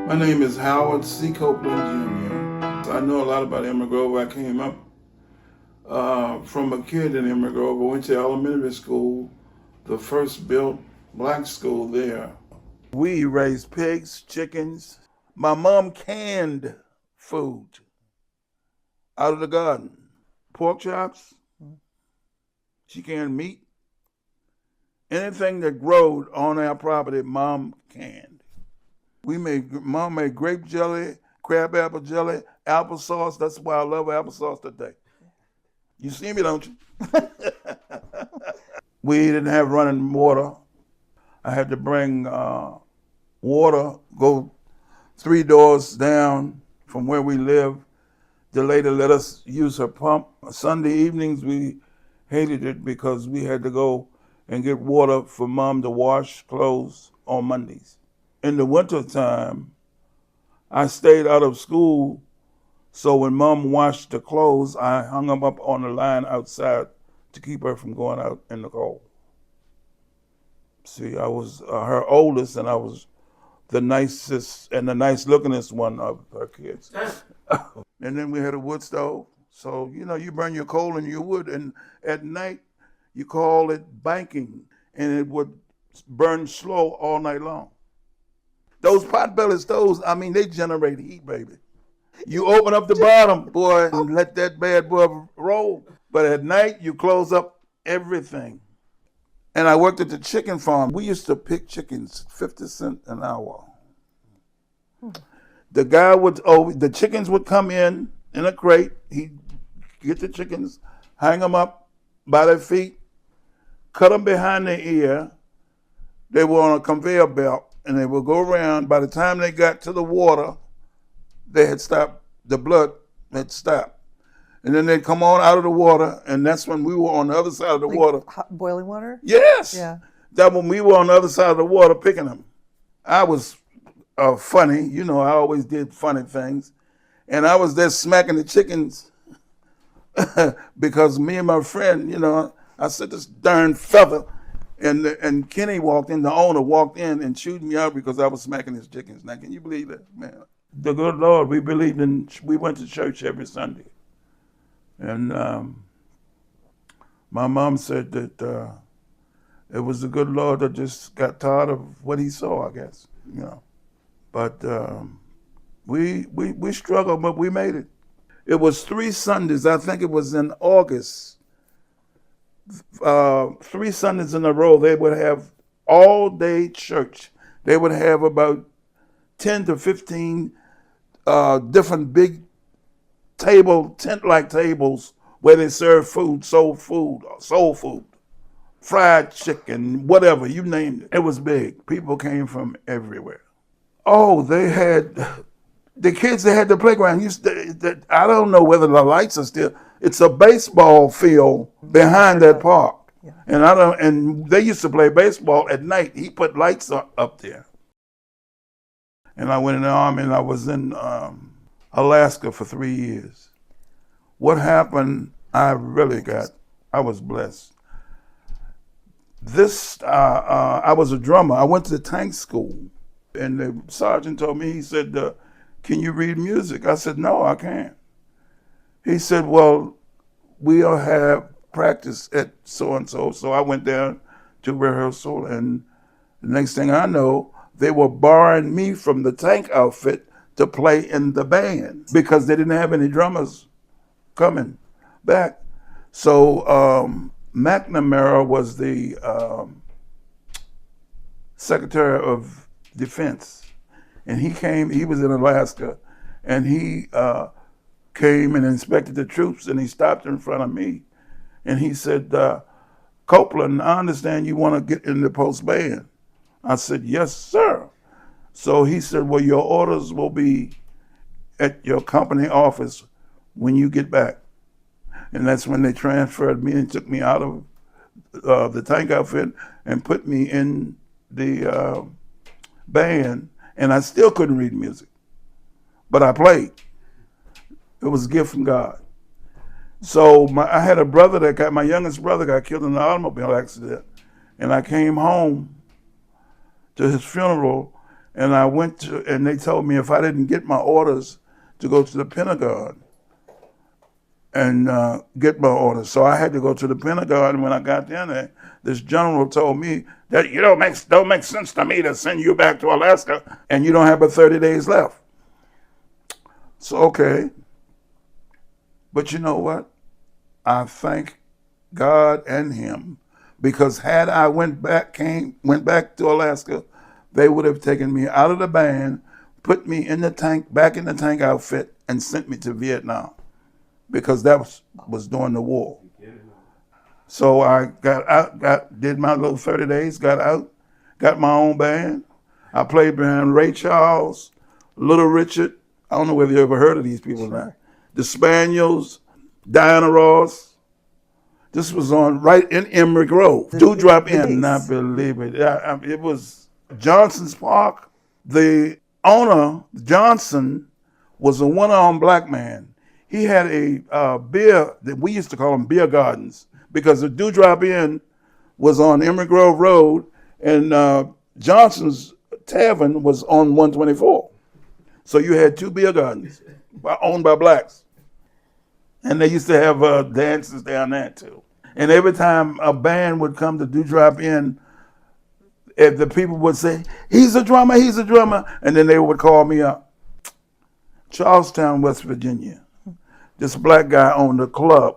My name is Howard C. Copeland Jr. I know a lot about Emory Grove. I came up from a kid in Emory Grove. I went to elementary school, the first built black school there. We raised pigs, chickens. My mom canned food out of the garden. Pork chops, she canned meat. Anything that growed on our property, Mom canned. Mom made grape jelly, crabapple jelly, applesauce. That's why I love applesauce today. You see me, don't you? We didn't have running water. I had to bring water, go 3 doors down from where we live. The lady let us use her pump. Sunday evenings, we hated it because we had to go and get water for Mom to wash clothes on Mondays. In the wintertime, I stayed out of school, so when Mom washed the clothes, I hung them up on the line outside to keep her from going out in the cold. See, I was her oldest, and I was the nicest and the nice-lookingest one of her kids. And then we had a wood stove. So, you burn your coal and your wood, and at night, you call it banking, and it would burn slow all night long. Those pot-belly stoves, they generate heat, baby. You open up the bottom, boy, and let that bad boy roll. But at night, you close up everything. And I worked at the chicken farm. We used to pick chickens 50 cents an hour. The chickens would come in a crate. He'd get the chickens, hang them up by their feet, cut them behind their ear. They were on a conveyor belt, and they would go around. By the time they got to the water, they had stopped. The blood had stopped. And then they'd come on out of the water, and that's when we were on the other side of the water. Hot boiling water? Yes. Yeah. That when we were on the other side of the water picking them. I was funny. I always did funny things. And I was there smacking the chickens because me and my friend, I said, this darn feather. And Kenny walked in, the owner walked in and chewed me out because I was smacking his chickens. Now, can you believe that, man? The good Lord, we went to church every Sunday. And my mom said that it was the good Lord that just got tired of what he saw, I guess, But we struggled, but we made it. It was 3 Sundays, I think it was in August. 3 Sundays in a row, they would have all-day church. They would have about 10 to 15 different big tent-like tables where they serve food, soul food, fried chicken, whatever, you named it. It was big. People came from everywhere. Oh, they had, the kids that had the playground, I don't know whether the lights are still, it's a baseball field behind that park. Yeah. And they used to play baseball at night. He put lights up there. And I went in the Army, and I was in Alaska for 3 years. What happened, I was blessed. I was a drummer. I went to the tank school, and the sergeant told me, he said, can you read music? I said, no, I can't. He said, well, we'll have practice at so-and-so. So I went down to rehearsal, and the next thing I know, they were borrowing me from the tank outfit to play in the band because they didn't have any drummers coming back. So McNamara was the Secretary of Defense, and he was in Alaska, and he came and inspected the troops, and he stopped in front of me, and he said, Copeland, I understand you want to get in the post band. I said, yes, sir. So he said, well, your orders will be at your company office when you get back. And that's when they transferred me and took me out of the tank outfit and put me in the band. And I still couldn't read music, but I played. It was a gift from God. So I had a brother my youngest brother got killed in an automobile accident. And I came home to his funeral, And I went to, and they told me if I didn't get my orders to go to the Pentagon and get my orders. So I had to go to the Pentagon, and when I got down there, this general told me that you don't make sense to me to send you back to Alaska, and you don't have but 30 days left. So, okay. But you know what? I thank God and him, because had I went back to Alaska, they would have taken me out of the band, put me in the tank, back in the tank outfit, and sent me to Vietnam, because that was during the war. So I got out, did my little 30 days, got out, got my own band. I played behind Ray Charles, Little Richard. I don't know whether you ever heard of these people now. The Spaniels, Diana Ross. This was on right in Emory Grove. Dewdrop Inn, not believe it. It was Johnson's Park. The owner, Johnson, was a one-armed black man. He had a beer, that we used to call them beer gardens, because the Dewdrop Inn was on Emory Grove Road, and Johnson's Tavern was on 124. So you had two beer gardens owned by blacks. And they used to have dances down there too. And every time a band would come to Dewdrop Inn, if the people would say, he's a drummer, and then they would call me up. Charlestown, West Virginia. This black guy owned a club.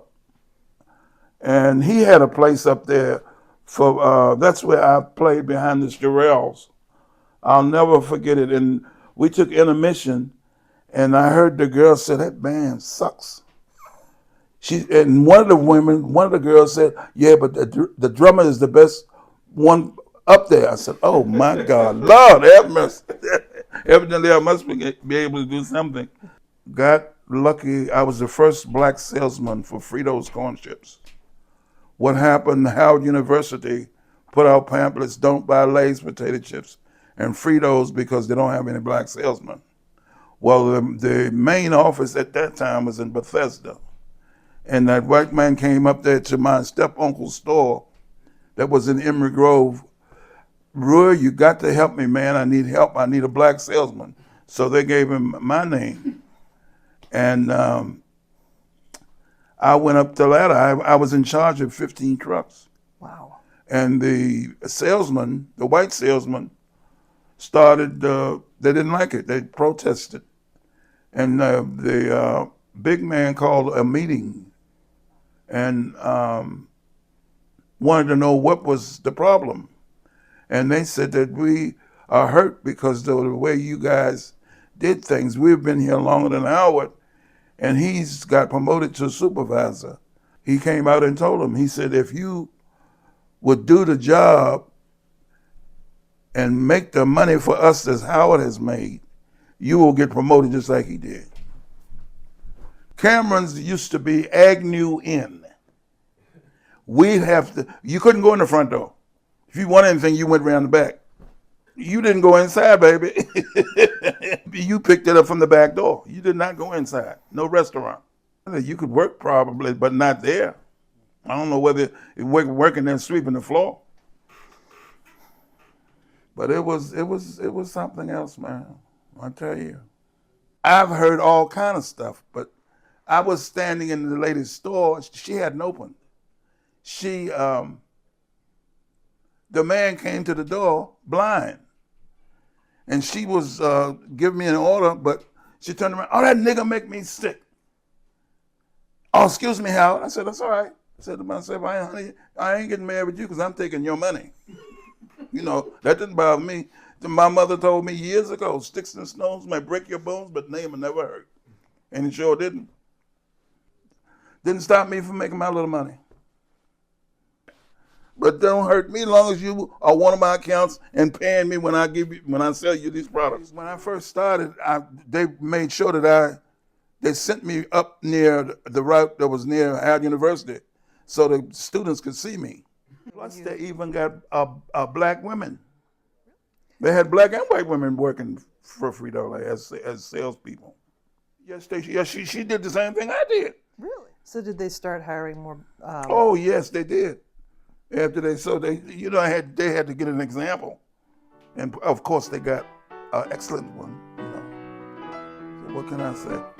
And he had a place up there for, that's where I played behind the Jarrells. I'll never forget it. And we took intermission, and I heard the girl say, that band sucks. And one of the girls said, yeah, but the drummer is the best one up there. I said, oh my God, Lord have mercy. Evidently I must be able to do something. Got lucky, I was the first black salesman for Frito's corn chips. What happened, Howard University put out pamphlets, don't buy Lay's potato chips and Fritos because they don't have any black salesmen. Well, the main office at that time was in Bethesda. And that white man came up there to my step-uncle's store that was in Emory Grove. Roy, you got to help me, man. I need help. I need a black salesman. So they gave him my name. And I went up the ladder. I was in charge of 15 trucks. Wow. And the salesman, the white salesman, started, they didn't like it. They protested. And the big man called a meeting and wanted to know what was the problem. And they said that we are hurt because of the way you guys did things. We've been here longer than Howard, and he's got promoted to supervisor. He came out and told him, he said, if you would do the job and make the money for us as Howard has made, you will get promoted just like he did. Cameron's used to be Agnew Inn. We'd have to, you couldn't go in the front door. If you wanted anything, you went around the back. You didn't go inside, baby. You picked it up from the back door. You did not go inside. No restaurant. You could work probably, but not there. I don't know whether it working there sweeping the floor. But it was something else, man. I tell you. I've heard all kind of stuff, but I was standing in the lady's store. She hadn't opened. The man came to the door blind. And she was giving me an order, but she turned around, oh, that nigga make me sick. Oh, excuse me, Howard. I said, that's all right. I said to myself, honey, I ain't getting married with you because I'm taking your money. You know, that didn't bother me. My mother told me years ago, sticks and stones might break your bones, but name will never hurt. And it sure didn't. Didn't stop me from making my little money. But don't hurt me as long as you are one of my accounts and paying me when I sell you these products. When I first started, they made sure that they sent me up near the route that was near Howard University so the students could see me. Plus they even got black women. They had black and white women working for Frito Lay as salespeople. Yes, she did the same thing I did. Really? So did they start hiring more? Oh yes, they did. After they had to get an example, and of course they got an excellent one, you know. So what can I say?